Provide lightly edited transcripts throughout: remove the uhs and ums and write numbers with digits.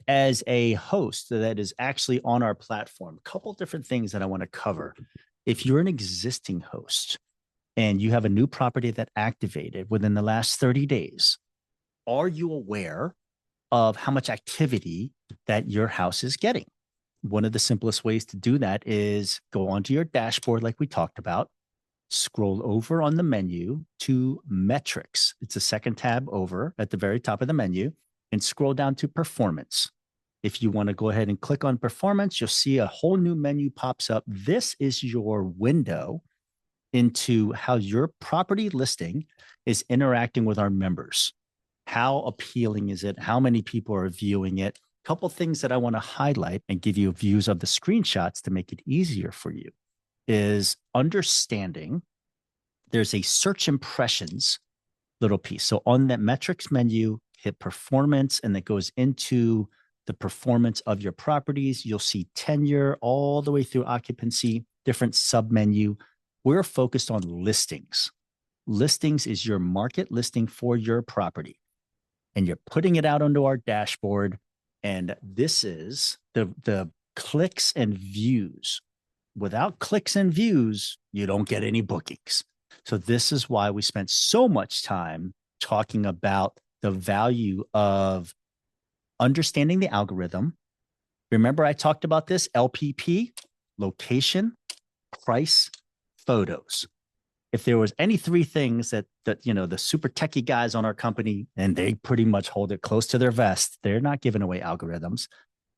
as a host that is actually on our platform, a couple different things that I want to cover. If you're an existing host and you have a new property that activated within the last 30 days, are you aware of how much activity that your house is getting? One of the simplest ways to do that is go onto your dashboard, like we talked about, scroll over on the menu to metrics. It's the second tab over at the very top of the menu, and scroll down to performance. If you want to go ahead and click on performance, you'll see a whole new menu pops up. This is your window into how your property listing is interacting with our members. How appealing is it? How many people are viewing it? A couple things that I want to highlight and give you views of the screenshots to make it easier for you is understanding there's a search impressions little piece. So on that metrics menu, hit performance, and it goes into the performance of your properties. You'll see tenure all the way through occupancy, different sub menu. We're focused on listings. Listings is your market listing for your property, and you're putting it out onto our dashboard. And this is the clicks and views. Without clicks and views, you don't get any bookings. So this is why we spent so much time talking about the value of understanding the algorithm. Remember, I talked about this LPP, location, price, photos. If there was any three things that the super techie guys on our company, and they pretty much hold it close to their vest, they're not giving away algorithms.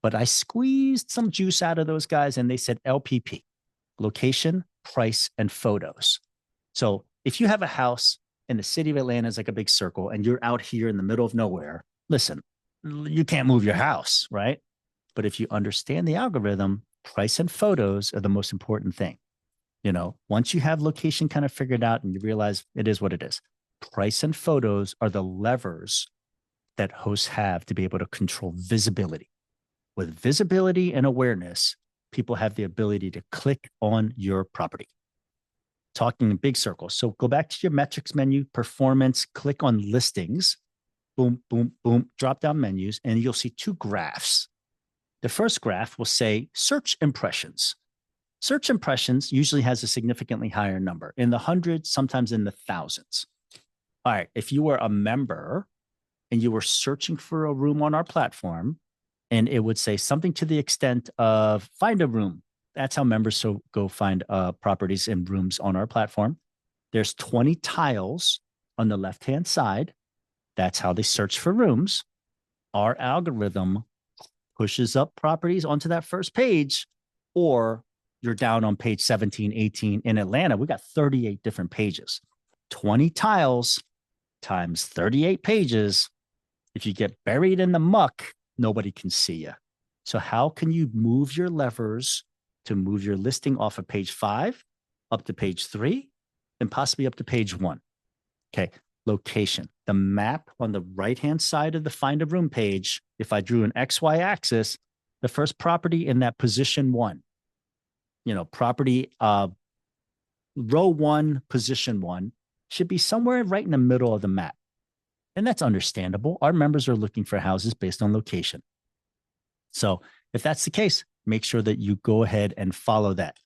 But I squeezed some juice out of those guys, and they said LPP, location, price, and photos. So if you have a house and the city of Atlanta is like a big circle and you're out here in the middle of nowhere, listen, you can't move your house, right? But if you understand the algorithm, price and photos are the most important thing. Once you have location kind of figured out and you realize it is what it is, price and photos are the levers that hosts have to be able to control visibility. With visibility and awareness, people have the ability to click on your property. Talking in big circles. So go back to your metrics menu, performance, click on listings, boom, boom, boom, drop down menus, and you'll see two graphs. The first graph will say search impressions. Search impressions usually has a significantly higher number, in the hundreds, sometimes in the thousands. All right, if you were a member and you were searching for a room on our platform, and it would say something to the extent of find a room. That's how members go find properties and rooms on our platform. There's 20 tiles on the left-hand side. That's how they search for rooms. Our algorithm pushes up properties onto that first page, or you're down on page 17, 18. In Atlanta, we got 38 different pages. 20 tiles times 38 pages. If you get buried in the muck, nobody can see you. So how can you move your levers to move your listing off of page 5 up to page 3 and possibly up to page 1? Okay, location. The map on the right-hand side of the find a room page, if I drew an XY axis, the first property in that position 1, property row 1, position 1, should be somewhere right in the middle of the map. And that's understandable. Our members are looking for houses based on location. So if that's the case, make sure that you go ahead and follow that.